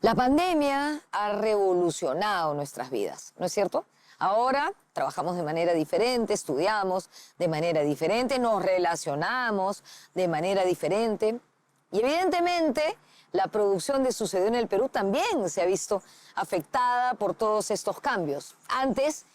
La pandemia ha revolucionado nuestras vidas, ¿no es cierto? Ahora trabajamos de manera diferente, estudiamos de manera diferente, nos relacionamos de manera diferente y evidentemente la producción de Sucedió en el Perú también se ha visto afectada por todos estos cambios. Antes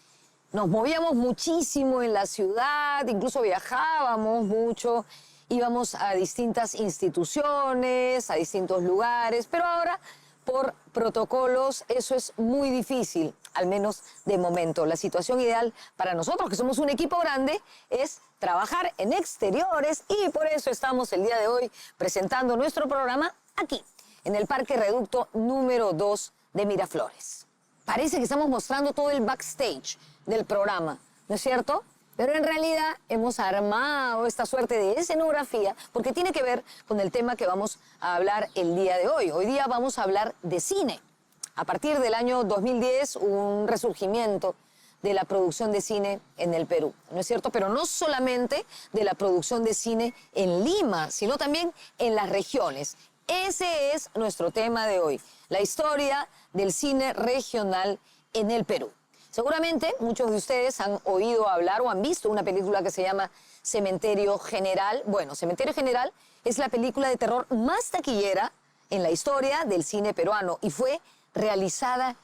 nos movíamos muchísimo en la ciudad, incluso viajábamos mucho, íbamos a distintas instituciones, a distintos lugares, pero ahora por protocolos eso es muy difícil, al menos de momento. La situación ideal para nosotros, que somos un equipo grande, es trabajar en exteriores y por eso estamos el día de hoy presentando nuestro programa aquí, en el Parque Reducto número 2 de Miraflores. Parece que estamos mostrando todo el backstage del programa, ¿no es cierto? Pero en realidad hemos armado esta suerte de escenografía porque tiene que ver con el tema que vamos a hablar el día de hoy. Hoy día vamos a hablar de cine. A partir del año 2010 hubo un resurgimiento de la producción de cine en el Perú, ¿no es cierto? Pero no solamente de la producción de cine en Lima, sino también en las regiones. Ese es nuestro tema de hoy, la historia del cine regional en el Perú. Seguramente muchos de ustedes han oído hablar o han visto una película que se llama Cementerio General. Bueno, Cementerio General es la película de terror más taquillera en la historia del cine peruano y fue realizada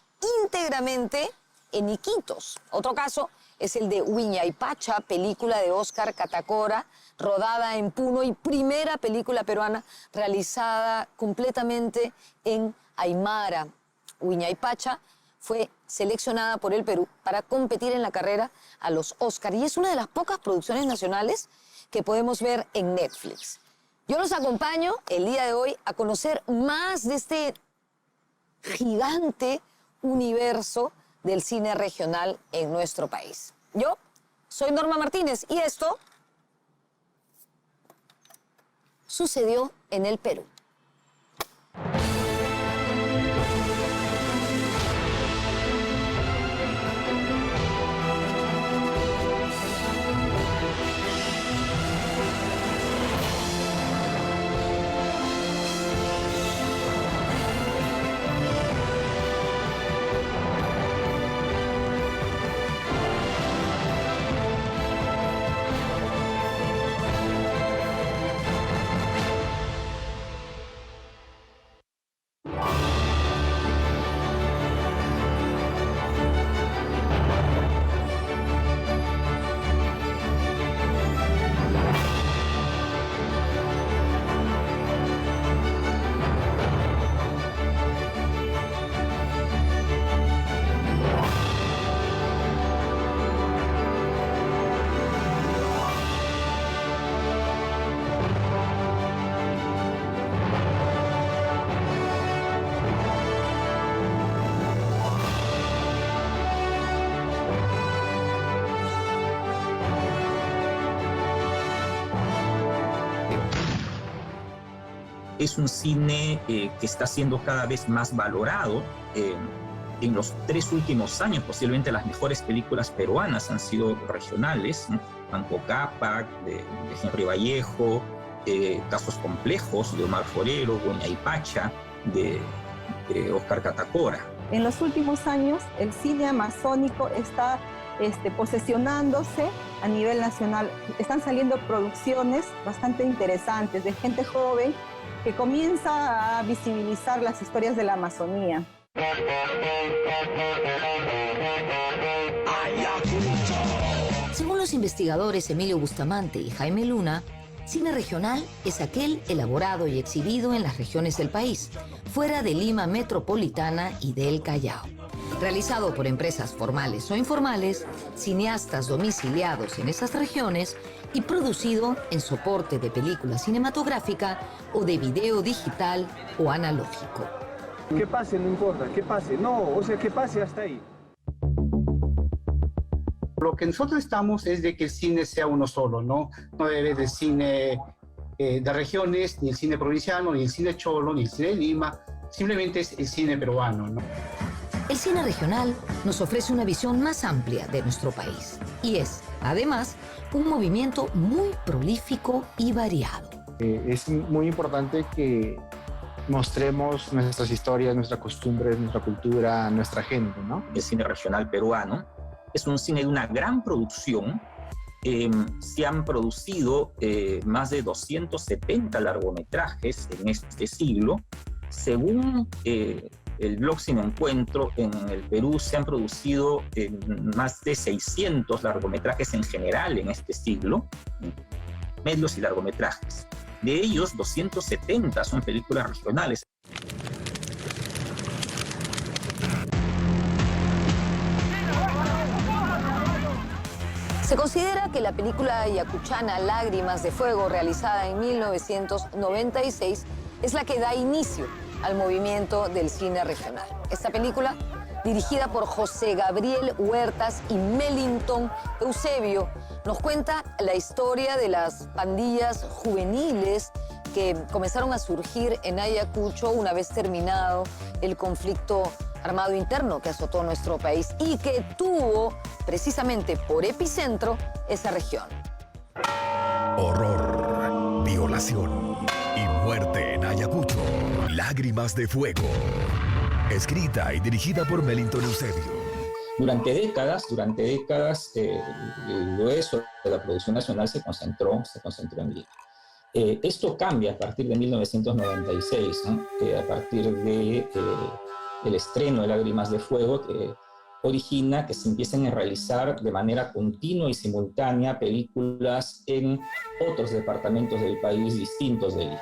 íntegramente en Iquitos. Otro caso es el de Huayna-Pacha, película de Óscar Catacora, rodada en Puno y primera película peruana realizada completamente en Aymara. Huayna-Pacha fue seleccionada por el Perú para competir en la carrera a los Oscar y es una de las pocas producciones nacionales que podemos ver en Netflix. Yo los acompaño el día de hoy a conocer más de este gigante universo del cine regional en nuestro país. Yo soy Norma Martínez y esto sucedió en el Perú. Es un cine que está siendo cada vez más valorado. En los 3 últimos años, posiblemente las mejores películas peruanas han sido regionales, ¿no? Manco Cápac, de Henry Vallejo, Casos Complejos, de Omar Forero, Huayna-Pacha, de Óscar Catacora. En los últimos años, el cine amazónico está posesionándose a nivel nacional. Están saliendo producciones bastante interesantes de gente joven que comienza a visibilizar las historias de la Amazonía. Según los investigadores Emilio Bustamante y Jaime Luna, cine regional es aquel elaborado y exhibido en las regiones del país, fuera de Lima metropolitana y del Callao. Realizado por empresas formales o informales, cineastas domiciliados en esas regiones y producido en soporte de película cinematográfica o de video digital o analógico. Que pase, no importa, que pase, no, o sea, que pase hasta ahí. Lo que nosotros estamos es de que el cine sea uno solo, ¿no? No debe de cine de regiones, ni el cine provinciano, ni el cine cholo, ni el cine de Lima, simplemente es el cine peruano, ¿no? El cine regional nos ofrece una visión más amplia de nuestro país y es, además, un movimiento muy prolífico y variado. Es muy importante que mostremos nuestras historias, nuestras costumbres, nuestra cultura, nuestra gente, ¿no? El cine regional peruano es un cine de una gran producción. Se han producido más de 270 largometrajes en este siglo. Según el blog Sin Encuentro, en el Perú se han producido más de 600 largometrajes en general en este siglo, medios y largometrajes. De ellos, 270 son películas regionales. Se considera que la película ayacuchana Lágrimas de Fuego, realizada en 1996, es la que da inicio al movimiento del cine regional. Esta película, dirigida por José Gabriel Huertas y Mellington Eusebio, nos cuenta la historia de las pandillas juveniles que comenzaron a surgir en Ayacucho una vez terminado el conflicto armado interno que azotó nuestro país y que tuvo precisamente por epicentro esa región. Horror, violación y muerte en Ayacucho. Lágrimas de Fuego. Escrita y dirigida por Mellington Eusebio. Durante décadas, el grueso de la producción nacional se concentró en Lima. Esto cambia a partir de 1996, ¿no? A partir de el estreno de Lágrimas de Fuego, que origina que se empiecen a realizar de manera continua y simultánea películas en otros departamentos del país distintos de Lima.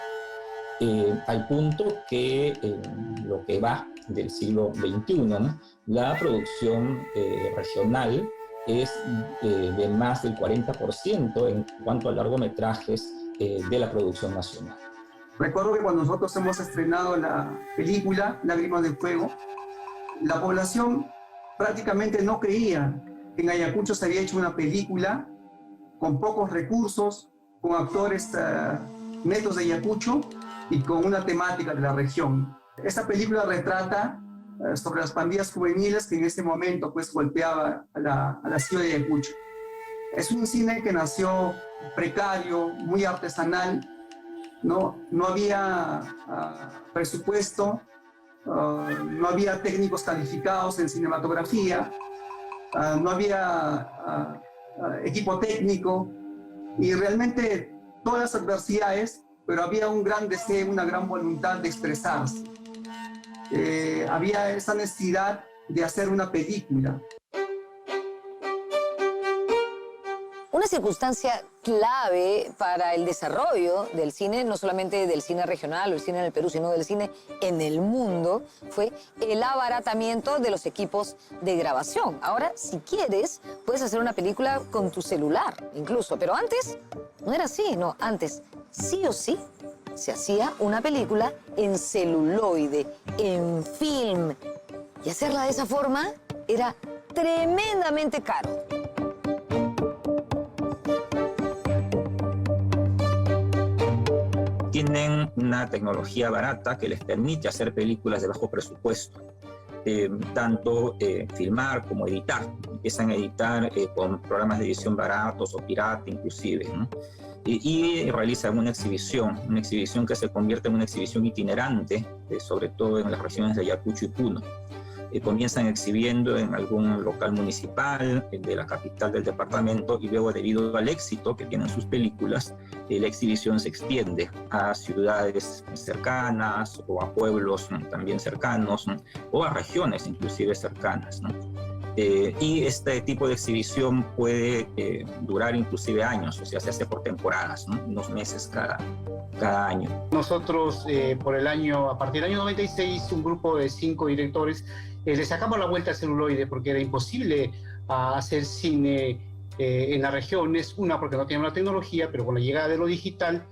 Al punto que en lo que va del siglo XXI, ¿no? La producción regional es de más del 40% en cuanto a largometrajes de la producción nacional. Recuerdo que cuando nosotros hemos estrenado la película Lágrimas de Fuego, la población prácticamente no creía que en Ayacucho se había hecho una película con pocos recursos, con actores netos de Ayacucho y con una temática de la región. Esta película retrata sobre las pandillas juveniles que en ese momento pues golpeaba a la ciudad de Ayacucho. Es un cine que nació precario, muy artesanal, no había presupuesto, no había técnicos calificados en cinematografía, no había equipo técnico y realmente todas las adversidades, pero había un gran deseo, una gran voluntad de expresarse. Había esa necesidad de hacer una película. Una circunstancia clave para el desarrollo del cine, no solamente del cine regional o el cine en el Perú, sino del cine en el mundo, fue el abaratamiento de los equipos de grabación. Ahora, si quieres, puedes hacer una película con tu celular, incluso. Pero antes, no era así, no. Antes, sí o sí, se hacía una película en celuloide, en film. Y hacerla de esa forma era tremendamente caro. Tienen una tecnología barata que les permite hacer películas de bajo presupuesto, tanto filmar como editar. Empiezan a editar con programas de edición baratos o pirata inclusive, ¿no? Y realizan una exhibición que se convierte en una exhibición itinerante, sobre todo en las regiones de Ayacucho y Puno. Comienzan exhibiendo en algún local municipal de la capital del departamento y luego, debido al éxito que tienen sus películas, la exhibición se extiende a ciudades cercanas o a pueblos también cercanos, ¿no? O a regiones inclusive cercanas, ¿no? Y este tipo de exhibición puede durar inclusive años, o sea, se hace por temporadas, ¿no? Unos meses cada año. Nosotros, a partir del año 96, un grupo de 5 directores, le sacamos la vuelta al celuloide porque era imposible hacer cine en las regiones, porque no teníamos la tecnología, pero con la llegada de lo digital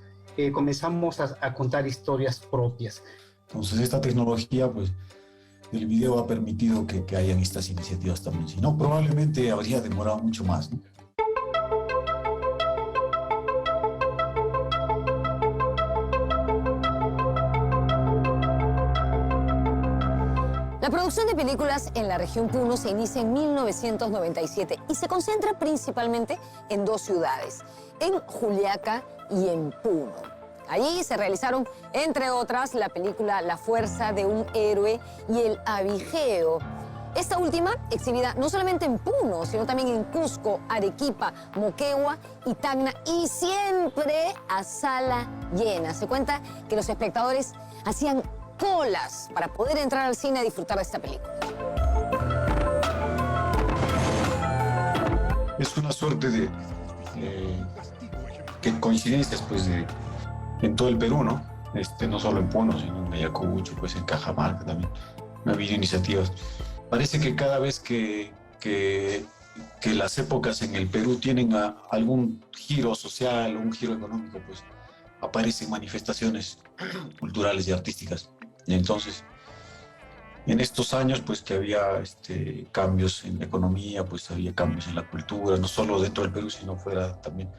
comenzamos a contar historias propias. Entonces esta tecnología, pues, el video ha permitido que hayan estas iniciativas también. Si no, probablemente habría demorado mucho más, ¿no? La producción de películas en la región Puno se inicia en 1997 y se concentra principalmente en dos ciudades, en Juliaca y en Puno. Allí se realizaron, entre otras, la película La fuerza de un héroe y El Abigeo. Esta última, exhibida no solamente en Puno, sino también en Cusco, Arequipa, Moquegua y Tacna, y siempre a sala llena. Se cuenta que los espectadores hacían colas para poder entrar al cine a disfrutar de esta película. Es una suerte de que coincidencias, pues, en todo el Perú, ¿no? No solo en Puno, sino en Ayacucho, pues en Cajamarca también. Ha habido iniciativas. Parece que cada vez que las épocas en el Perú tienen algún giro social, un giro económico, pues aparecen manifestaciones culturales y artísticas. Y entonces, en estos años, pues que había cambios en la economía, pues había cambios en la cultura, no solo dentro del Perú, sino fuera también.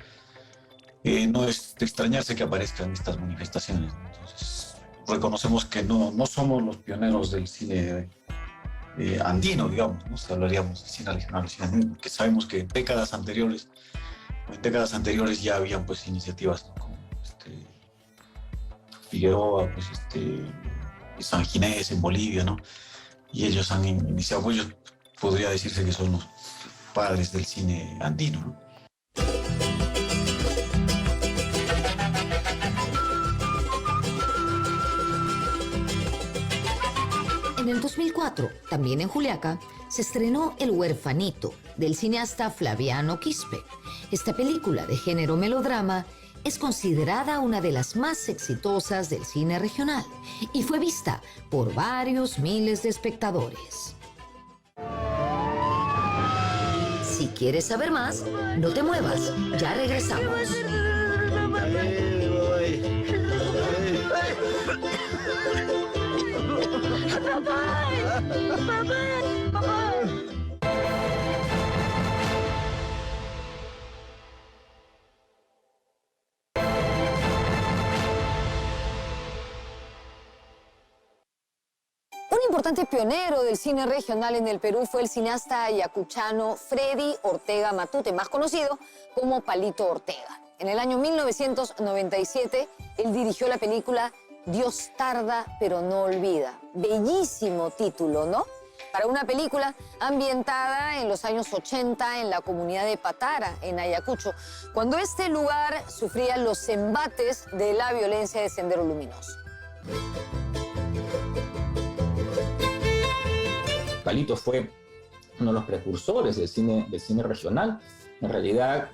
No es de extrañarse que aparezcan estas manifestaciones. Entonces, reconocemos que no somos los pioneros del cine andino, digamos, ¿no? Si hablaríamos de cine regional, cine andino, porque sabemos que en décadas anteriores ya habían, pues, iniciativas, ¿no? Como Figueroa, pues, San Ginés en Bolivia, ¿no? Y ellos han iniciado, pues, ellos podría decirse que son los padres del cine andino, ¿no? En el 2004, también en Juliaca, se estrenó El huerfanito, del cineasta Flaviano Quispe. Esta película de género melodrama es considerada una de las más exitosas del cine regional y fue vista por varios miles de espectadores. Si quieres saber más, no te muevas, ya regresamos. Un importante pionero del cine regional en el Perú fue el cineasta ayacuchano Freddy Ortega Matute, más conocido como Palito Ortega. En el año 1997, él dirigió la película Dios tarda pero no olvida. Bellísimo título, ¿no? Para una película ambientada en los años 80 en la comunidad de Patara, en Ayacucho, cuando este lugar sufría los embates de la violencia de Sendero Luminoso. Palito fue uno de los precursores del cine regional. En realidad,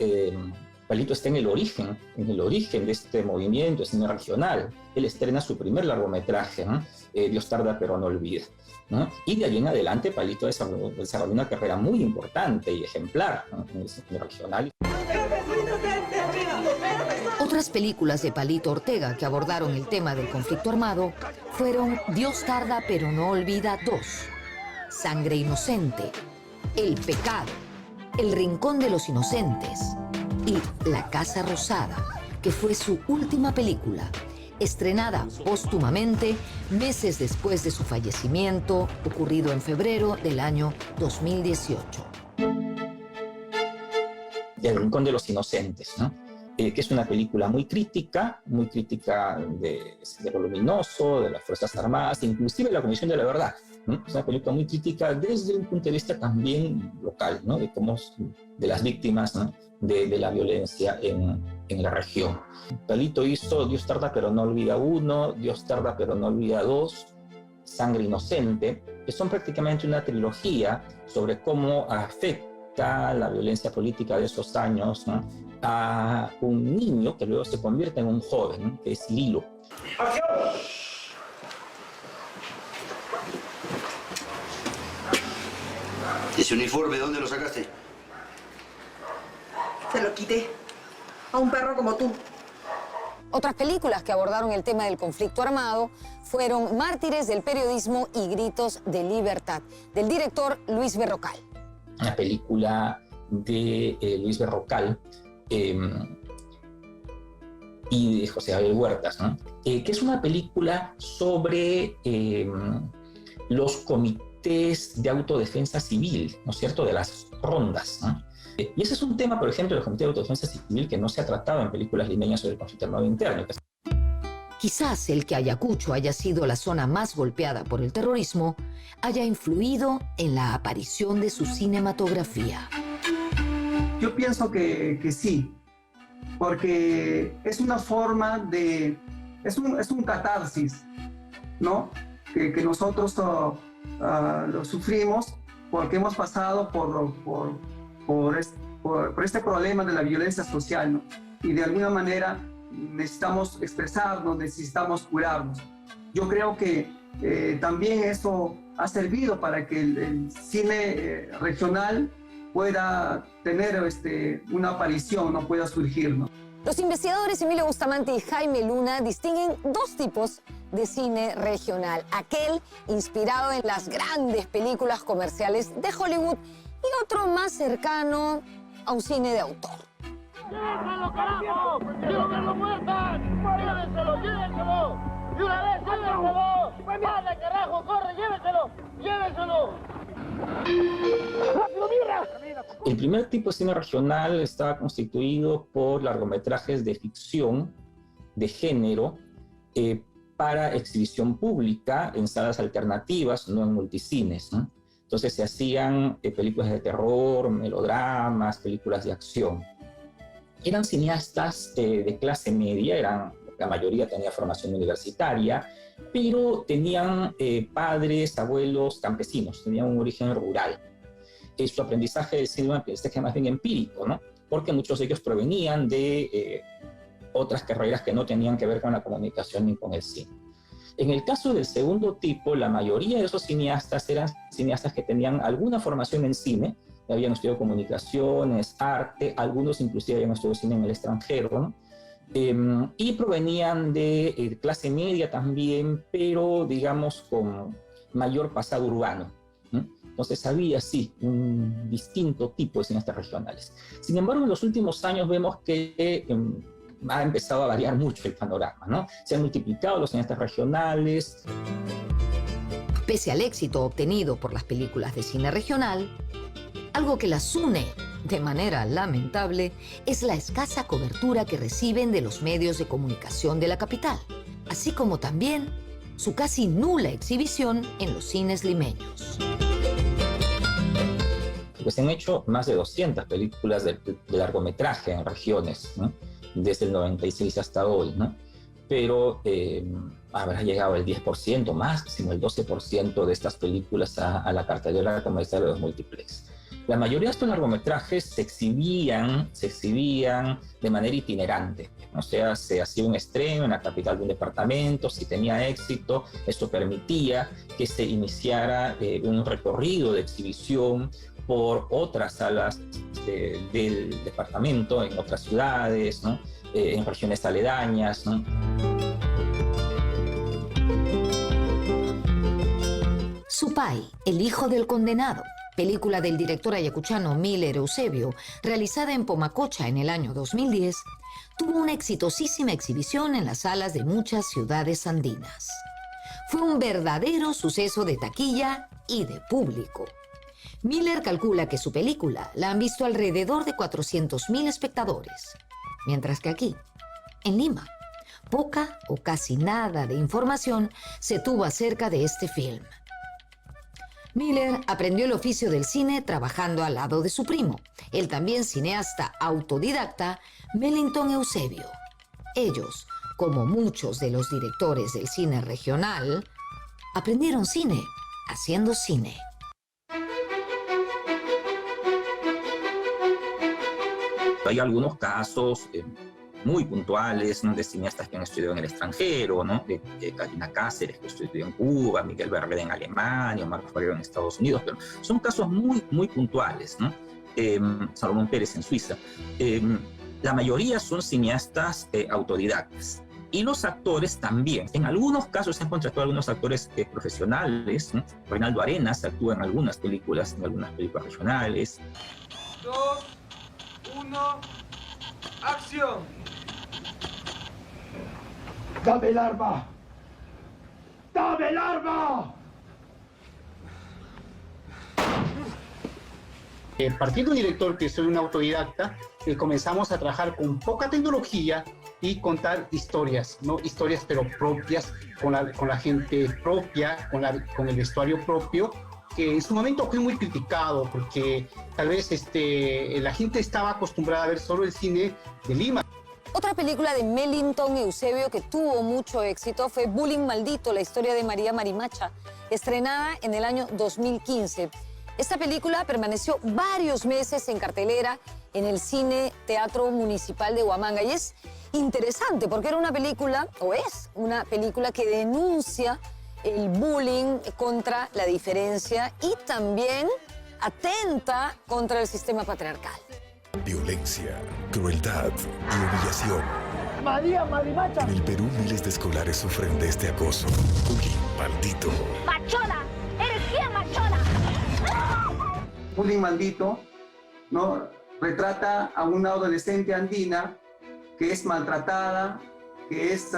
Palito está en el origen de este movimiento de cine regional. Él estrena su primer largometraje, ¿no? Dios tarda pero no olvida, ¿no? Y de allí en adelante Palito desarrolló una carrera muy importante y ejemplar, ¿no?, en el cine regional. Otras películas de Palito Ortega que abordaron el tema del conflicto armado fueron Dios tarda pero no olvida 2, Sangre inocente, El pecado, El rincón de los inocentes y La casa rosada, que fue su última película, estrenada póstumamente meses después de su fallecimiento, ocurrido en febrero del año 2018. El rincón de los inocentes, ¿no? Que es una película muy crítica de Sendero Luminoso, de las Fuerzas Armadas, inclusive de la Comisión de la Verdad, ¿no? Es una película muy crítica desde un punto de vista también local, ¿no? De las víctimas, ¿no?, de la violencia en la región. Palito hizo Dios tarda pero no olvida 1, Dios tarda pero no olvida 2, Sangre inocente, que son prácticamente una trilogía sobre cómo afecta la violencia política de esos años, ¿no?, a un niño que luego se convierte en un joven, ¿no?, que es Cirilo. ¿Ese uniforme dónde lo sacaste? Se lo quité a un perro como tú. Otras películas que abordaron el tema del conflicto armado fueron Mártires del periodismo y Gritos de libertad, del director Luis Berrocal. Una película de Luis Berrocal y de José Abel Huertas, ¿no?, que es una película sobre los comités de autodefensa civil, ¿no es cierto?, de las rondas, ¿no? Y ese es un tema, por ejemplo, del Comité de Autodefensa Civil que no se ha tratado en películas limeñas sobre el conflicto armado interno. Quizás el que Ayacucho haya sido la zona más golpeada por el terrorismo haya influido en la aparición de su cinematografía. Yo pienso que sí, porque es una forma de... es un catarsis, ¿no? Que nosotros lo sufrimos porque hemos pasado por este problema de la violencia social, ¿no? Y de alguna manera necesitamos expresarnos, necesitamos curarnos. Yo creo que también eso ha servido para que el cine regional pueda tener una aparición, no pueda surgir, ¿no? Los investigadores Emilio Bustamante y Jaime Luna distinguen dos tipos de cine regional. Aquel inspirado en las grandes películas comerciales de Hollywood y otro más cercano a un cine de autor. ¡Llévenselo, carajo! ¡Quiero que lo muerdan! ¡Llévenselo, llévenselo! ¡De una vez, llévenselo! ¡Vale, carajo, corre, llévenselo! ¡Llévenselo! ¡Rápido, mierda! El primer tipo de cine regional estaba constituido por largometrajes de ficción, de género, para exhibición pública en salas alternativas, no en multicines, ¿no? Entonces se hacían películas de terror, melodramas, películas de acción. Eran cineastas de clase media, la mayoría tenía formación universitaria, pero tenían padres, abuelos campesinos, tenían un origen rural. Su aprendizaje del cine era un aprendizaje más bien empírico, ¿no? Porque muchos de ellos provenían de otras carreras que no tenían que ver con la comunicación ni con el cine. En el caso del segundo tipo, la mayoría de esos cineastas eran cineastas que tenían alguna formación en cine, habían estudiado comunicaciones, arte, algunos inclusive habían estudiado cine en el extranjero, ¿no? Y provenían de clase media también, pero digamos con mayor pasado urbano, ¿no? Entonces había, sí, un distinto tipo de cineastas regionales. Sin embargo, en los últimos años vemos que ha empezado a variar mucho el panorama, ¿no? Se han multiplicado los cineastas regionales. Pese al éxito obtenido por las películas de cine regional, algo que las une de manera lamentable es la escasa cobertura que reciben de los medios de comunicación de la capital, así como también su casi nula exhibición en los cines limeños. Pues se han hecho más de 200 películas de largometraje en regiones, ¿no? Desde el 96 hasta hoy, ¿no? Pero habrá llegado el 10%, máximo el 12% de estas películas a la cartelera comercial de los multiplex. La mayoría de estos largometrajes se exhibían de manera itinerante. O sea, se hacía un estreno en la capital de un departamento, si tenía éxito, esto permitía que se iniciara un recorrido de exhibición por otras salas del departamento, en otras ciudades, ¿no? En regiones aledañas, ¿no? Supay, el hijo del condenado, película del director ayacuchano Miller Eusebio, realizada en Pomacocha en el año 2010, tuvo una exitosísima exhibición en las salas de muchas ciudades andinas. Fue un verdadero suceso de taquilla y de público. Miller calcula que su película la han visto alrededor de 400.000 espectadores, mientras que aquí, en Lima, poca o casi nada de información se tuvo acerca de este film. Miller aprendió el oficio del cine trabajando al lado de su primo, el también cineasta autodidacta Mellington Eusebio. Ellos, como muchos de los directores del cine regional, aprendieron cine haciendo cine. Hay algunos casos muy puntuales, ¿no? De cineastas que han estudiado en el extranjero, ¿no? De Karina Cáceres, que estudió en Cuba, Miguel Berreda en Alemania, Omar Farero en Estados Unidos, pero son casos muy, muy puntuales, ¿no? Salomón Pérez en Suiza. La mayoría son cineastas autodidactas. Y los actores también. En algunos casos se han contratado algunos actores profesionales, ¿no? Reinaldo Arenas actúa en algunas películas regionales. 2, 1, ¡acción! ¡Dame el arma! ¡Dame el arma! Partiendo del director, que soy un autodidacta, comenzamos a trabajar con poca tecnología y contar historias, ¿no? Historias pero propias, con la gente propia, con el vestuario propio, que en su momento fue muy criticado porque tal vez la gente estaba acostumbrada a ver solo el cine de Lima. Otra película de Melitón Eusebio que tuvo mucho éxito fue Bullying Maldito, la historia de María Marimacha, estrenada en el año 2015. Esta película permaneció varios meses en cartelera en el Cine Teatro Municipal de Huamanga y es interesante porque era una película, o es una película que denuncia el bullying contra la diferencia y también atenta contra el sistema patriarcal. Violencia, crueldad y humillación. María Marimacha. En el Perú, miles de escolares sufren de este acoso. Bullying maldito. ¡Machona! ¡Eres bien machona! Bullying Maldito, ¿no? Retrata a una adolescente andina que es maltratada, que es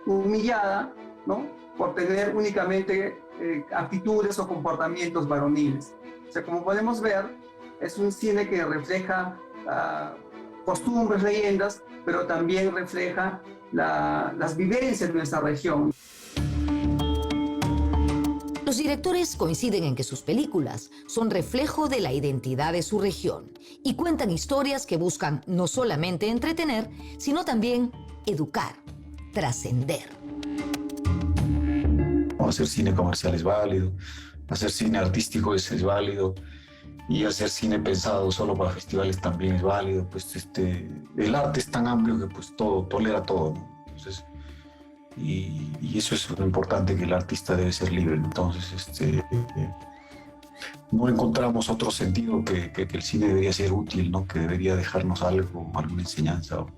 humillada, ¿no? Por tener únicamente actitudes o comportamientos varoniles. O sea, como podemos ver, es un cine que refleja costumbres, leyendas, pero también refleja las vivencias de nuestra región. Los directores coinciden en que sus películas son reflejo de la identidad de su región y cuentan historias que buscan no solamente entretener, sino también educar, trascender. Hacer cine comercial es válido, hacer cine artístico es válido, y hacer cine pensado solo para festivales también es válido. Pues el arte es tan amplio que pues todo tolera todo, ¿no? Entonces, y eso es lo importante, que el artista debe ser libre. Entonces no encontramos otro sentido que el cine debería ser útil, ¿no? Que debería dejarnos algo, alguna enseñanza, o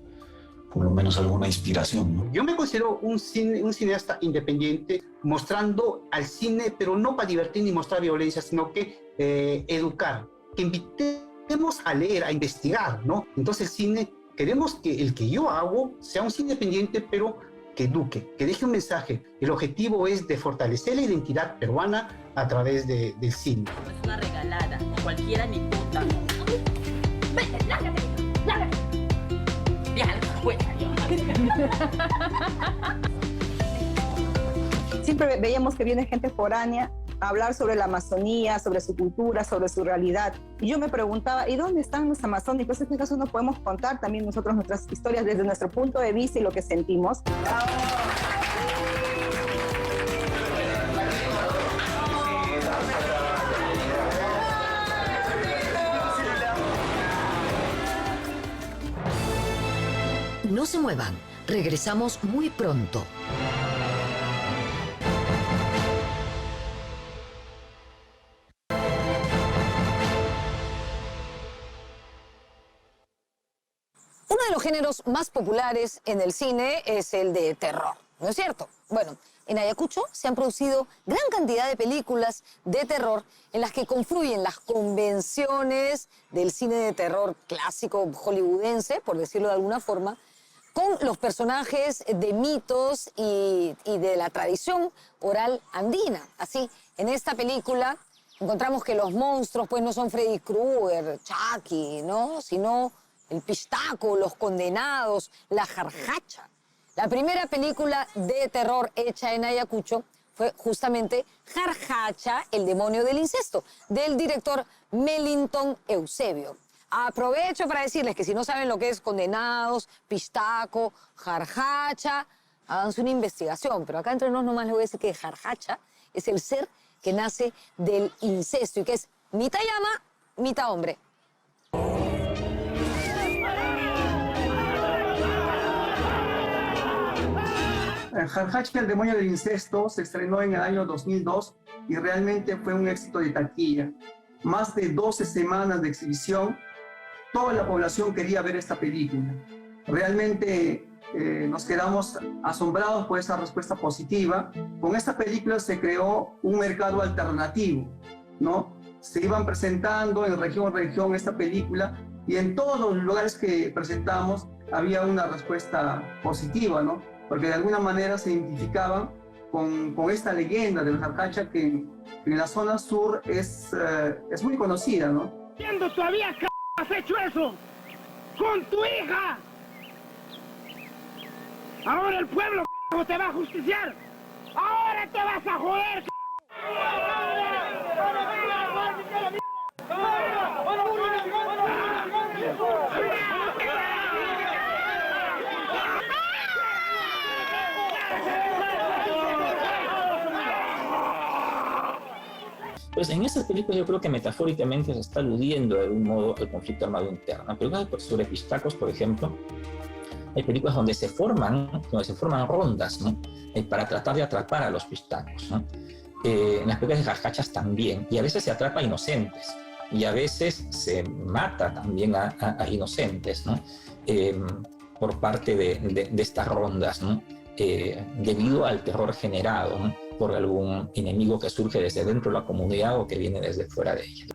por lo menos alguna inspiración, ¿no? Yo me considero un cineasta independiente, mostrando al cine, pero no para divertir ni mostrar violencia, sino que educar, que invitemos a leer, a investigar, ¿no? Entonces el cine, queremos que el que yo hago sea un cine independiente, pero que eduque, que deje un mensaje. El objetivo es de fortalecer la identidad peruana a través del cine. Es una regalada, cualquiera ni puta. ¡Vete, lárgate! ¡Lárgate! Siempre veíamos que viene gente foránea a hablar sobre la Amazonía, sobre su cultura, sobre su realidad. Y yo me preguntaba, ¿y dónde están los amazónicos? En este caso no podemos contar también nosotros nuestras historias desde nuestro punto de vista y lo que sentimos. No se muevan, regresamos muy pronto. Uno de los géneros más populares en el cine es el de terror, ¿no es cierto? Bueno, en Ayacucho se han producido gran cantidad de películas de terror en las que confluyen las convenciones del cine de terror clásico hollywoodense, por decirlo de alguna forma, con los personajes de mitos y de la tradición oral andina. Así, en esta película encontramos que los monstruos pues no son Freddy Krueger, Chucky, ¿no? Sino el pistaco, los condenados, la jarjacha. La primera película de terror hecha en Ayacucho fue justamente Jarjacha, el demonio del incesto, del director Melitón Eusebio. Aprovecho para decirles que si no saben lo que es condenados, pistaco, jarjacha, háganse una investigación. Pero acá entre nos nomás les voy a decir que jarjacha es el ser que nace del incesto y que es mitad llama, mitad hombre. Jarjacha, el demonio del incesto, se estrenó en el año 2002 y realmente fue un éxito de taquilla. Más de 12 semanas de exhibición, toda la población quería ver esta película. Realmente nos quedamos asombrados por esa respuesta positiva. Con esta película se creó un mercado alternativo, ¿no? Se iban presentando en región a región esta película y en todos los lugares que presentamos había una respuesta positiva, ¿no? Porque de alguna manera se identificaban con esta leyenda de la Jarjacha que en la zona sur es muy conocida, ¿no? ¿Cuándo todavía has hecho eso? ¡Con tu hija! Ahora el pueblo te va a justiciar. Ahora te vas a joder. Pues en esas películas yo creo que metafóricamente se está aludiendo de algún modo al conflicto armado interno. En películas sobre pistacos, por ejemplo, hay películas donde se forman rondas, ¿no? Para tratar de atrapar a los pistacos, ¿no? En las películas de jarcachas también, y a veces se atrapa a inocentes, y a veces se mata también a inocentes, ¿no? Por parte de estas rondas, ¿no? Debido al terror generado, ¿no? Por algún enemigo que surge desde dentro de la comunidad o que viene desde fuera de ella.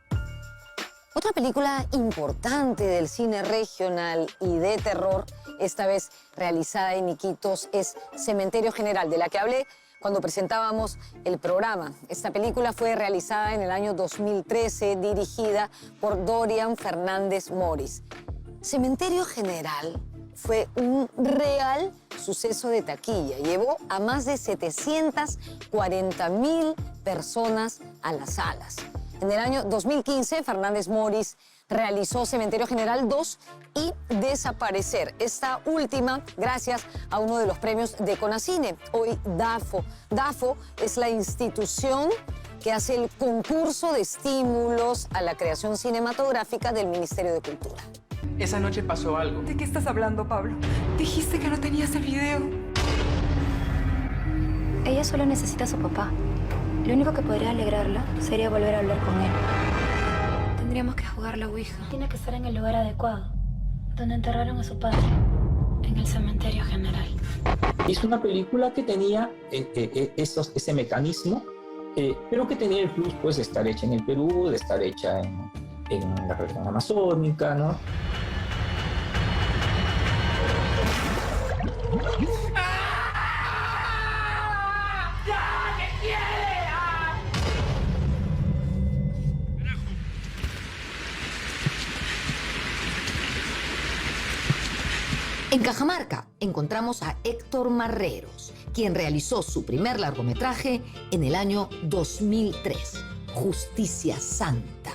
Otra película importante del cine regional y de terror, esta vez realizada en Iquitos, es Cementerio General, de la que hablé cuando presentábamos el programa. Esta película fue realizada en el año 2013, dirigida por Dorian Fernández Moris. Cementerio General fue un real suceso de taquilla. Llevó a más de 740.000 personas a las salas. En el año 2015, Fernández Moris realizó Cementerio General 2 y Desaparecer. Esta última, gracias a uno de los premios de Conacine, hoy DAFO. DAFO es la institución que hace el concurso de estímulos a la creación cinematográfica del Ministerio de Cultura. Esa noche pasó algo. ¿De qué estás hablando, Pablo? Dijiste que no tenías el video. Ella solo necesita a su papá. Lo único que podría alegrarla sería volver a hablar con él. Tendríamos que jugar la ouija. Tiene que estar en el lugar adecuado, donde enterraron a su padre, en el Cementerio General. Es una película que tenía ese mecanismo, pero que tenía el plus pues, de estar hecha en el Perú, de estar hecha en la región amazónica, ¿no? En Cajamarca encontramos a Héctor Marreros, quien realizó su primer largometraje en el año 2003, Justicia Santa.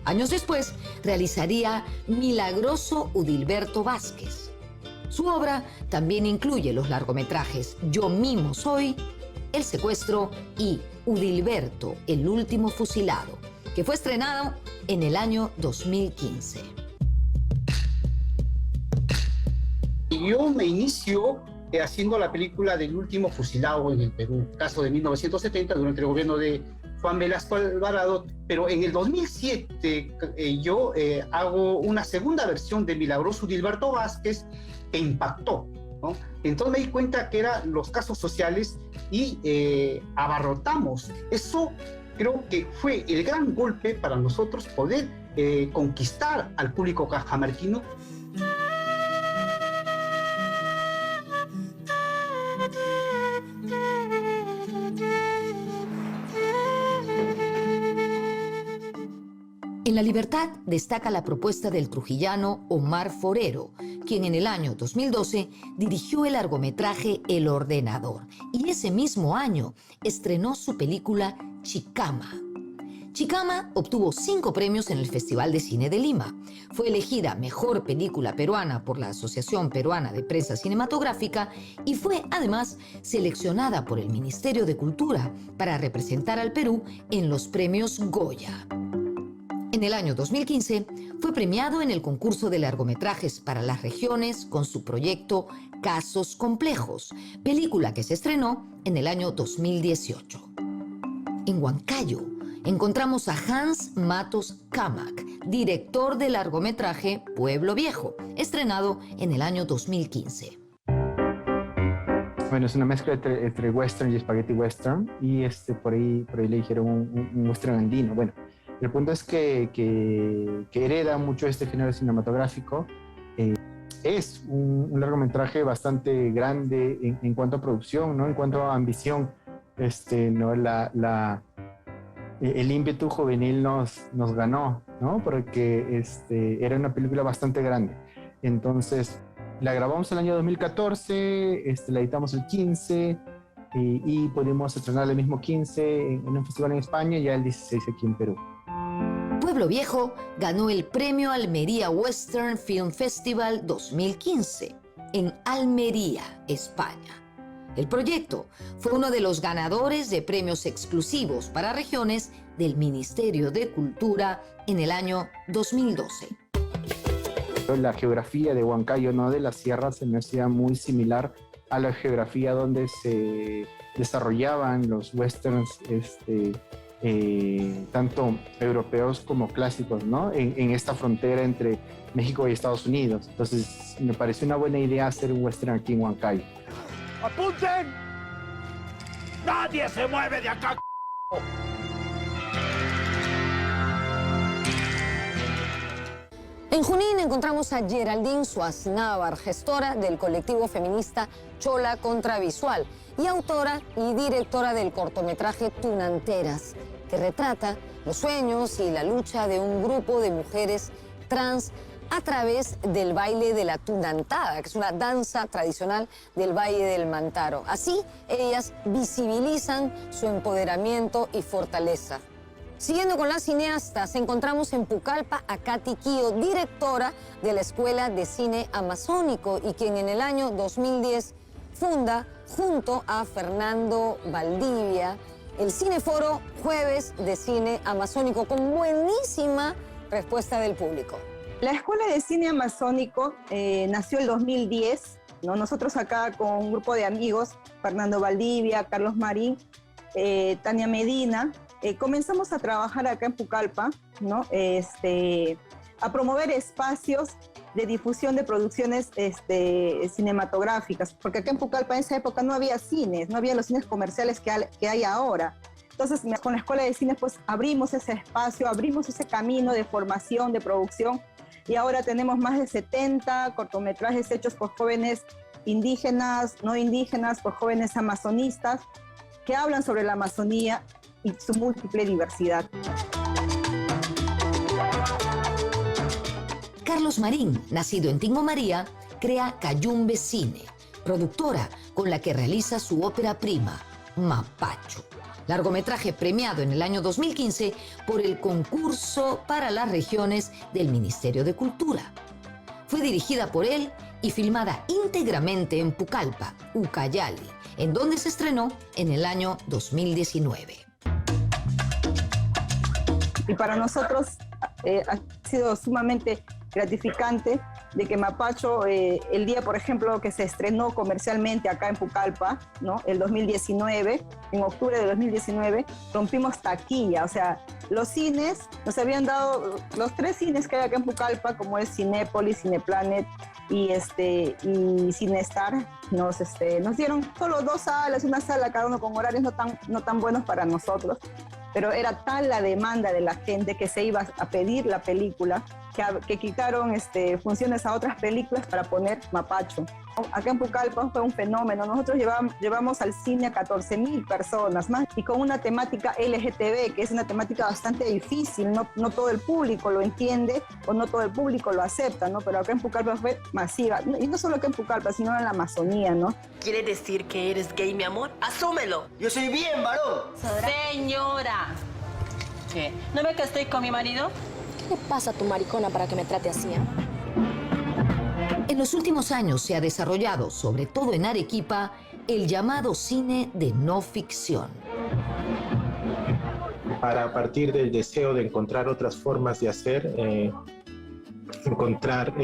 Años después, realizaría Milagroso Udilberto Vázquez. Su obra también incluye los largometrajes Yo Mimo Soy, El Secuestro y Udilberto, el último fusilado, que fue estrenado en el año 2015. Yo me inicio haciendo la película del último fusilado en el Perú, caso de 1970, durante el gobierno de Juan Velasco Alvarado, pero en el 2007 yo hago una segunda versión de Milagroso Udilberto Vázquez que impactó, ¿no? Entonces me di cuenta que eran los casos sociales y abarrotamos. Eso creo que fue el gran golpe para nosotros poder conquistar al público cajamarquino. En La Libertad destaca la propuesta del trujillano Omar Forero, quien en el año 2012 dirigió el largometraje El Ordenador y ese mismo año estrenó su película Chicama. Chicama obtuvo 5 premios en el Festival de Cine de Lima. Fue elegida Mejor Película Peruana por la Asociación Peruana de Prensa Cinematográfica y fue además seleccionada por el Ministerio de Cultura para representar al Perú en los premios Goya. En el año 2015 fue premiado en el concurso de largometrajes para las regiones con su proyecto Casos Complejos, película que se estrenó en el año 2018. En Huancayo encontramos a Hans Matos Kamak, director del largometraje Pueblo Viejo, estrenado en el año 2015. Bueno, es una mezcla entre western y spaghetti western, y por ahí le dijeron un western andino. Bueno, el punto es que hereda mucho este género cinematográfico. Es un largometraje bastante grande en cuanto a producción, ¿no? En cuanto a ambición. ¿No? El ímpetu juvenil nos ganó, ¿no? Porque era una película bastante grande. Entonces, La grabamos el año 2014, la editamos el 15 y pudimos estrenar el mismo 15 en un festival en España y ya el 16 aquí en Perú. Pueblo Viejo ganó el premio Almería Western Film Festival 2015 en Almería, España. El proyecto fue uno de los ganadores de premios exclusivos para regiones del Ministerio de Cultura en el año 2012. La geografía de Huancayo, ¿no?, de la sierra, se me hacía muy similar a la geografía donde se desarrollaban los westerns, tanto europeos como clásicos, ¿no?, en esta frontera entre México y Estados Unidos. Entonces me pareció una buena idea hacer un western aquí en Huancayo. ¡Apunten! ¡Nadie se mueve de acá! En Junín encontramos a Geraldine Suaznavar, gestora del colectivo feminista Chola Contravisual y autora y directora del cortometraje Tunanteras, que retrata los sueños y la lucha de un grupo de mujeres trans a través del baile de la tunantada, que es una danza tradicional del Valle del Mantaro. Así, ellas visibilizan su empoderamiento y fortaleza. Siguiendo con las cineastas, encontramos en Pucallpa a Katy Quio, directora de la Escuela de Cine Amazónico y quien en el año 2010 funda, junto a Fernando Valdivia, el Cineforo Jueves de Cine Amazónico, con buenísima respuesta del público. La Escuela de Cine Amazónico nació el 2010, ¿no? Nosotros acá con un grupo de amigos, Fernando Valdivia, Carlos Marín, Tania Medina, comenzamos a trabajar acá en Pucallpa, ¿no? A promover espacios de difusión de producciones cinematográficas, porque acá en Pucallpa en esa época no había cines, no había los cines comerciales que hay ahora. Entonces, con la Escuela de Cine, pues abrimos ese espacio, abrimos ese camino de formación, de producción, y ahora tenemos más de 70 cortometrajes hechos por jóvenes indígenas, no indígenas, por jóvenes amazonistas, que hablan sobre la Amazonía y su múltiple diversidad. Carlos Marín, nacido en Tingo María, crea Cayumbe Cine, productora con la que realiza su ópera prima, Mapacho. Largometraje premiado en el año 2015 por el concurso para las regiones del Ministerio de Cultura. Fue dirigida por él y filmada íntegramente en Pucallpa, Ucayali, en donde se estrenó en el año 2019. Y para nosotros ha sido sumamente gratificante de que Mapacho, el día, por ejemplo, que se estrenó comercialmente acá en Pucallpa, ¿no?, el 2019, en octubre de 2019, rompimos taquilla. O sea, los cines nos habían dado, los 3 cines que hay acá en Pucallpa, como es Cinépolis, Cineplanet y Cinestar, nos dieron solo 2 salas, una sala cada uno con horarios no tan buenos para nosotros. Pero era tal la demanda de la gente que se iba a pedir la película que quitaron funciones a otras películas para poner Mapacho. Acá en Pucallpa fue un fenómeno. Nosotros llevamos al cine a 14,000 personas más, y con una temática LGTB, que es una temática bastante difícil. No todo el público lo entiende o no todo el público lo acepta, ¿no? Pero acá en Pucallpa fue masiva. Y no solo acá en Pucallpa, sino en la Amazonía, ¿no? ¿Quiere decir que eres gay, mi amor? ¡Asúmelo! Yo soy bien varón. Señora. ¿Qué? ¿No ve que estoy con mi marido? ¿Qué le pasa a tu maricona para que me trate así, eh? En los últimos años se ha desarrollado, sobre todo en Arequipa, el llamado cine de no ficción. Para partir del deseo de encontrar otras formas de hacer, encontrar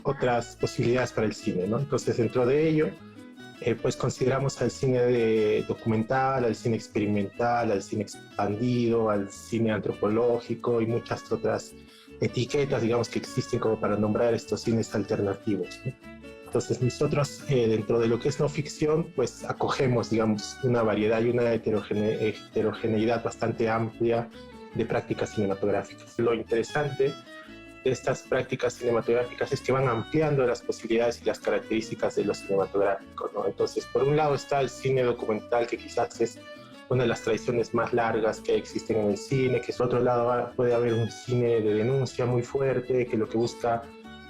otras posibilidades para el cine, ¿no? Entonces, dentro de ello, pues consideramos al cine documental, al cine experimental, al cine expandido, al cine antropológico y muchas otras etiquetas, digamos, que existen como para nombrar estos cines alternativos, ¿no? Entonces nosotros, dentro de lo que es no ficción, pues acogemos, digamos, una variedad y una heterogeneidad bastante amplia de prácticas cinematográficas. Lo interesante de estas prácticas cinematográficas es que van ampliando las posibilidades y las características de lo cinematográfico, ¿no? Entonces, por un lado está el cine documental, que quizás es una de las tradiciones más largas que existen en el cine, que por otro lado puede haber un cine de denuncia muy fuerte, que lo que busca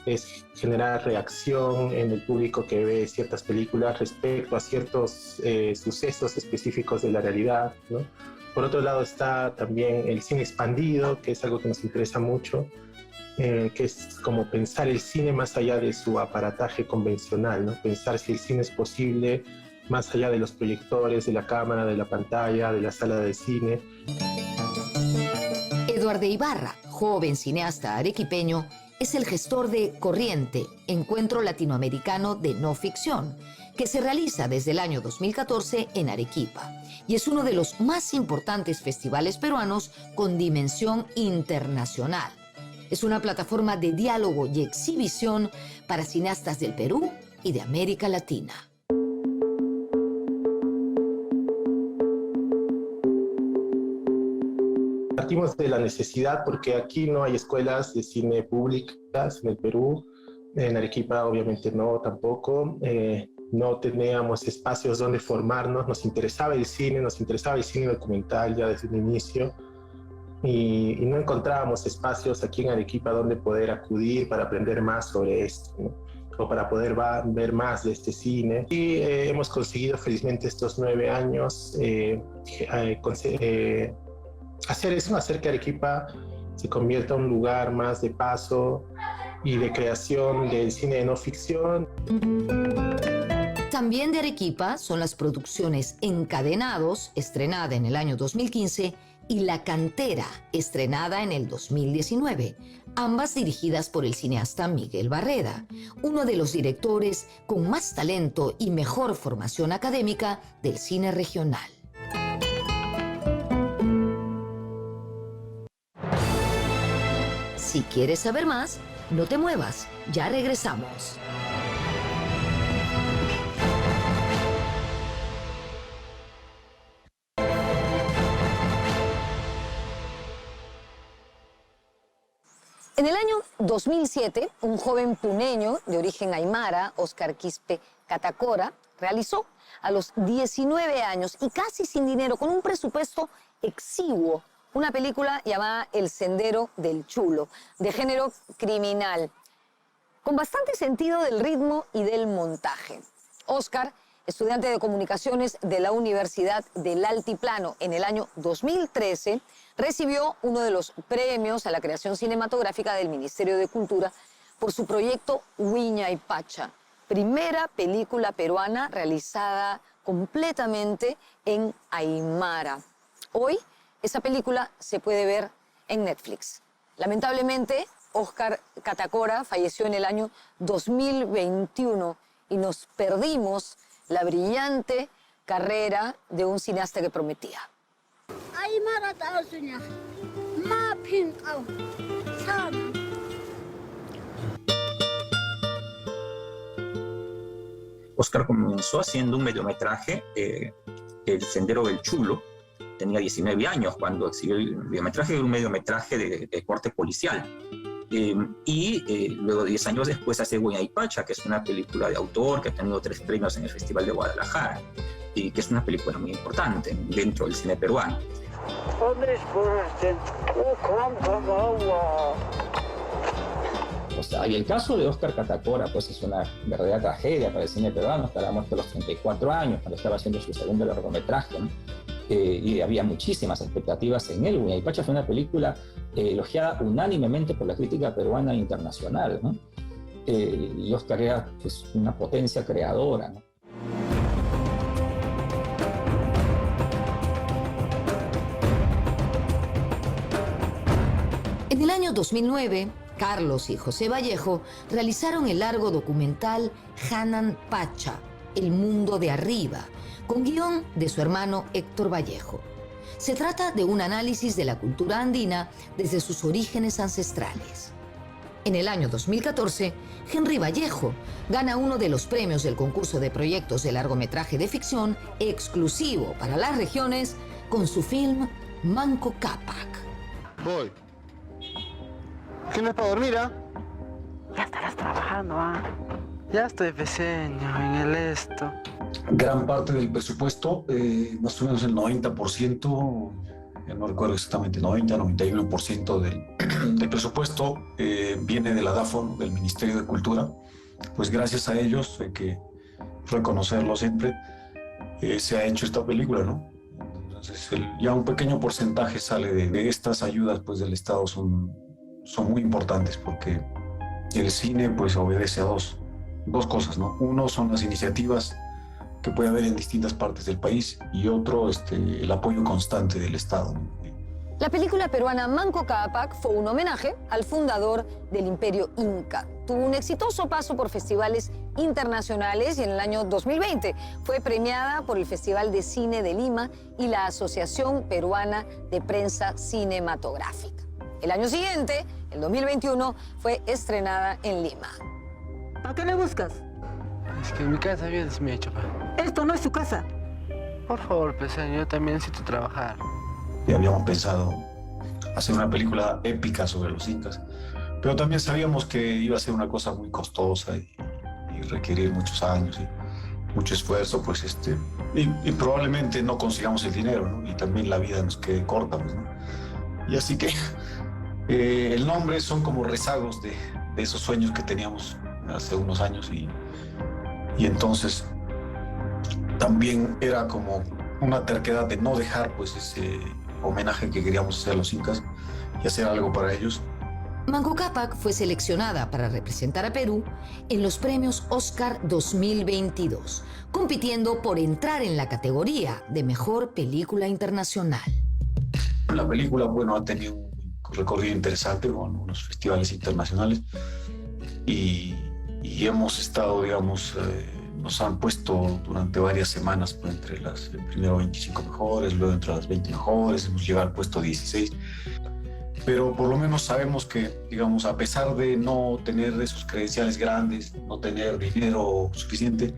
es generar reacción en el público que ve ciertas películas respecto a ciertos sucesos específicos de la realidad, ¿no? Por otro lado está también el cine expandido, que es algo que nos interesa mucho, que es como pensar el cine más allá de su aparataje convencional, ¿no? Pensar si el cine es posible más allá de los proyectores, de la cámara, de la pantalla, de la sala de cine. Eduardo Ibarra, joven cineasta arequipeño, es el gestor de Corriente, Encuentro Latinoamericano de No Ficción, que se realiza desde el año 2014 en Arequipa y es uno de los más importantes festivales peruanos con dimensión internacional. Es una plataforma de diálogo y exhibición para cineastas del Perú y de América Latina. Partimos de la necesidad porque aquí no hay escuelas de cine públicas en el Perú, en Arequipa obviamente no tampoco, no teníamos espacios donde formarnos, nos interesaba el cine documental ya desde el inicio y no encontrábamos espacios aquí en Arequipa donde poder acudir para aprender más sobre esto, ¿no? O para poder ver más de este cine. Y hemos conseguido felizmente estos 9 años hacer eso, hacer que Arequipa se convierta en un lugar más de paso y de creación del cine de no ficción. También de Arequipa son las producciones Encadenados, estrenada en el año 2015, y La Cantera, estrenada en el 2019, ambas dirigidas por el cineasta Miguel Barreda, uno de los directores con más talento y mejor formación académica del cine regional. Si quieres saber más, no te muevas, ya regresamos. En el año 2007, un joven puneño de origen aymara, Oscar Quispe Catacora, realizó a los 19 años y casi sin dinero, con un presupuesto exiguo, una película llamada El Sendero del Chulo, de género criminal, con bastante sentido del ritmo y del montaje. Oscar, estudiante de comunicaciones de la Universidad del Altiplano en el año 2013, recibió uno de los premios a la creación cinematográfica del Ministerio de Cultura por su proyecto Huayna-Pacha, primera película peruana realizada completamente en aymara. Hoy, esa película se puede ver en Netflix. Lamentablemente, Oscar Catacora falleció en el año 2021 y nos perdimos la brillante carrera de un cineasta que prometía. Oscar comenzó haciendo un mediometraje, El Sendero del Chulo. Tenía 19 años cuando exhibió el mediometraje, un mediometraje de corte policial. Luego, 10 años después, hace Huayna-Pacha, que es una película de autor que ha tenido 3 premios en el Festival de Guadalajara y que es una película muy importante dentro del cine peruano. O sea, y el caso de Oscar Catacora, pues es una verdadera tragedia para el cine peruano. Hasta la muerte de los 34 años, cuando estaba haciendo su segundo largometraje, ¿no? Y había muchísimas expectativas en él. Huayna-Pacha fue una película elogiada unánimemente por la crítica peruana e internacional, ¿no? Y Oscar era pues, una potencia creadora, ¿no? En el año 2009, Carlos y José Vallejo realizaron el largo documental Hanan Pacha, El Mundo de Arriba, con guión de su hermano Héctor Vallejo. Se trata de un análisis de la cultura andina desde sus orígenes ancestrales. En el año 2014, Henry Vallejo gana uno de los premios del concurso de proyectos de largometraje de ficción exclusivo para las regiones con su film Manco Cápac. Voy. ¿Qué no es para dormir, ah? Ya estarás trabajando, ah. Ya estoy pequeño en el esto. Gran parte del presupuesto, más o menos el 90%, no recuerdo exactamente, 90-91% del presupuesto viene de la DAFO, del Ministerio de Cultura. Pues gracias a ellos, hay que reconocerlo siempre, se ha hecho esta película, ¿no? Entonces ya un pequeño porcentaje sale de estas ayudas pues, del Estado, son muy importantes porque el cine pues obedece a dos cosas, ¿no? Uno son las iniciativas que puede haber en distintas partes del país y otro el apoyo constante del Estado, ¿no? La película peruana Manco Cápac fue un homenaje al fundador del Imperio Inca. Tuvo un exitoso paso por festivales internacionales y en el año 2020 fue premiada por el Festival de Cine de Lima y la Asociación Peruana de Prensa Cinematográfica. El año siguiente, el 2021, fue estrenada en Lima. ¿Para qué le buscas? Es que en mi casa bien se me ha hecho. Esto no es su casa. Por favor, peseño, yo también necesito trabajar. Y habíamos pensado hacer una película épica sobre los incas, pero también sabíamos que iba a ser una cosa muy costosa y requerir muchos años y mucho esfuerzo, pues y probablemente no consigamos el dinero, ¿no? Y también la vida nos quede corta, pues, ¿no? Y así que el nombre son como rezagos de esos sueños que teníamos hace unos años y entonces también era como una terquedad de no dejar pues ese homenaje que queríamos hacer a los incas y hacer algo para ellos. Manco Cápac fue seleccionada para representar a Perú en los premios Oscar 2022, compitiendo por entrar en la categoría de Mejor Película Internacional. La película, bueno, ha tenido un recorrido interesante con unos festivales internacionales y hemos estado, digamos, nos han puesto durante varias semanas pues, entre las primero 25 mejores, luego entre las 20 mejores, hemos llegado al puesto 16. Pero por lo menos sabemos que, digamos, a pesar de no tener esos credenciales grandes, no tener dinero suficiente,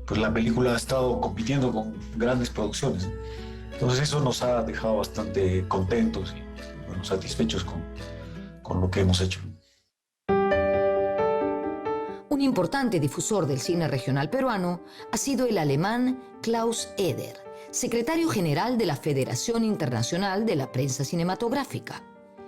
pues la película ha estado compitiendo con grandes producciones. Entonces eso nos ha dejado bastante contentos y bueno, satisfechos con lo que hemos hecho. Un importante difusor del cine regional peruano ha sido el alemán Klaus Eder, secretario general de la Federación Internacional de la Prensa Cinematográfica.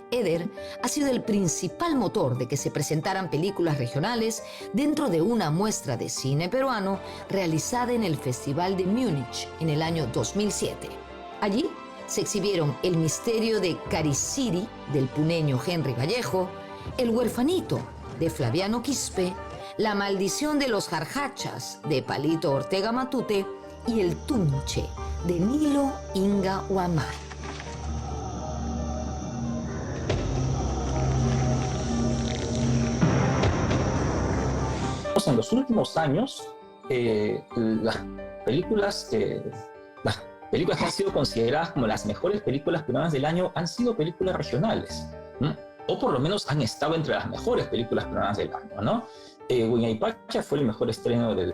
Eder ha sido el principal motor de que se presentaran películas regionales dentro de una muestra de cine peruano realizada en el Festival de Múnich en el año 2007. Allí se exhibieron El misterio de Cariciri, del puneño Henry Vallejo, El huerfanito, de Flaviano Quispe, La maldición de los jarjachas, de Palito Ortega Matute, y El tunche, de Nilo Inga Huamar. En los últimos años, las películas que han sido consideradas como las mejores películas peruanas del año han sido películas regionales, ¿no? O por lo menos han estado entre las mejores películas peruanas del año, ¿no? Huaynapacha fue el mejor estreno del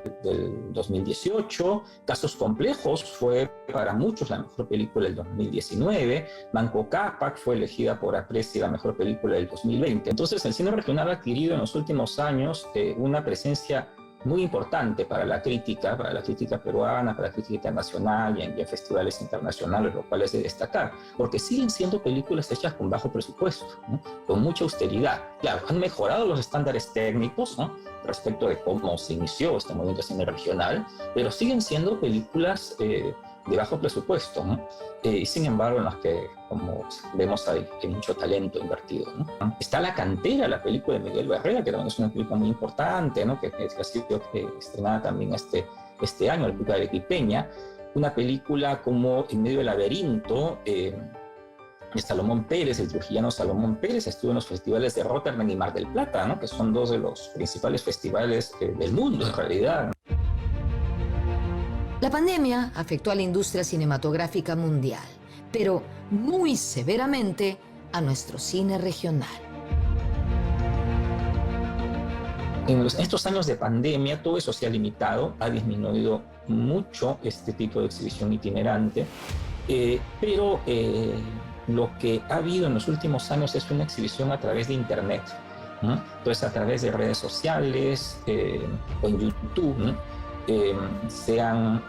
2018, Casos Complejos fue para muchos la mejor película del 2019, Manco Cápac fue elegida por Apreci la mejor película del 2020. Entonces el cine regional ha adquirido en los últimos años una presencia muy importante para la crítica peruana, para la crítica internacional y en festivales internacionales, lo cual es de destacar, porque siguen siendo películas hechas con bajo presupuesto, ¿no? Con mucha austeridad. Claro, han mejorado los estándares técnicos, ¿no? Respecto de cómo se inició este movimiento de cine regional, pero siguen siendo películas de bajo presupuesto, ¿no? Y sin embargo, en las que, como vemos, hay mucho talento invertido, ¿no? Está La Cantera, la película de Miguel Barrera, que también es una película muy importante, ¿no? que ha sido estrenada también este año, la película de Arequipeña, una película como En medio del laberinto, de Salomón Pérez, el trujillano Salomón Pérez, estuvo en los festivales de Rotterdam y Mar del Plata, ¿no? Que son dos de los principales festivales del mundo, en realidad, ¿no? La pandemia afectó a la industria cinematográfica mundial, pero muy severamente a nuestro cine regional. En estos años de pandemia todo eso se ha limitado, ha disminuido mucho este tipo de exhibición itinerante, pero lo que ha habido en los últimos años es una exhibición a través de Internet, ¿no? Entonces a través de redes sociales o en YouTube, ¿no? se han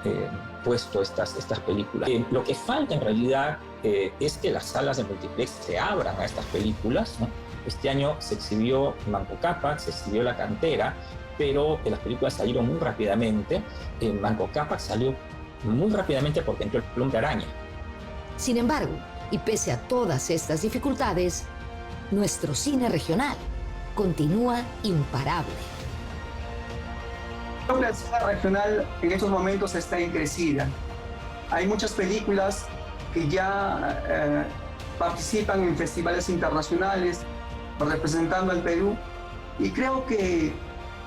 puesto estas películas. Lo que falta en realidad es que las salas de multiplex se abran a estas películas, ¿no? Este año se exhibió Manco Cápac, se exhibió La Cantera, pero las películas salieron muy rápidamente. Manco Cápac salió muy rápidamente porque entró El Hombre Araña. Sin embargo, y pese a todas estas dificultades, nuestro cine regional continúa imparable. Creo que el cine regional en estos momentos está en crecida. Hay muchas películas que ya participan en festivales internacionales representando al Perú, y creo que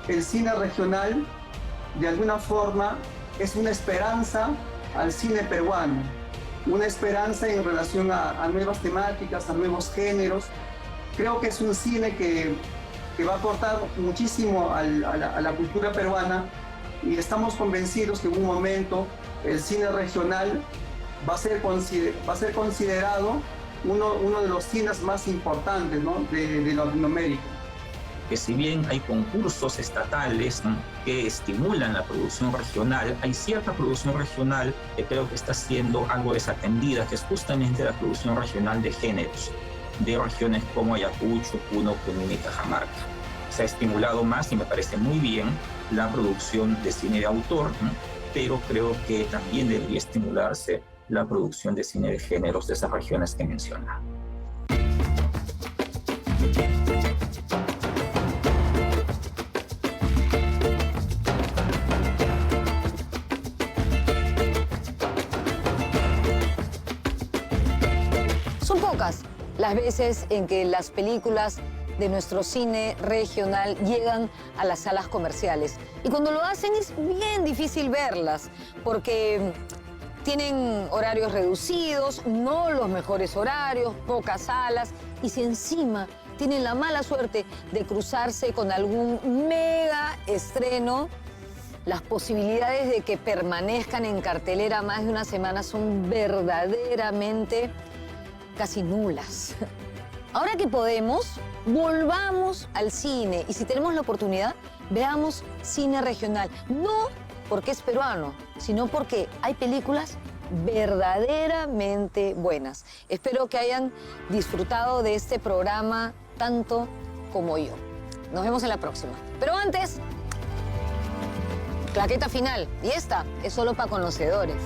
el cine regional de alguna forma es una esperanza al cine peruano, una esperanza en relación a nuevas temáticas, a nuevos géneros. Creo que es un cine que va a aportar muchísimo a la cultura peruana, y estamos convencidos que en un momento el cine regional va a ser considerado uno de los cines más importantes, ¿no?, de Latinoamérica. Que si bien hay concursos estatales, ¿no?, que estimulan la producción regional, hay cierta producción regional que creo que está siendo algo desatendida, que es justamente la producción regional de géneros, de regiones como Ayacucho, Puno, Junín y Cajamarca. Se ha estimulado más, y me parece muy bien, la producción de cine de autor, ¿no?, pero creo que también debería estimularse la producción de cine de géneros de esas regiones que mencionaba. Son pocas las veces en que las películas de nuestro cine regional llegan a las salas comerciales. Y cuando lo hacen es bien difícil verlas, porque tienen horarios reducidos, no los mejores horarios, pocas salas, y si encima tienen la mala suerte de cruzarse con algún mega estreno, las posibilidades de que permanezcan en cartelera más de una semana son verdaderamente casi nulas. Ahora que podemos, volvamos al cine, y si tenemos la oportunidad, veamos cine regional. No porque es peruano, sino porque hay películas verdaderamente buenas. Espero que hayan disfrutado de este programa tanto como yo. Nos vemos en la próxima. Pero antes, claqueta final, y esta es solo para conocedores.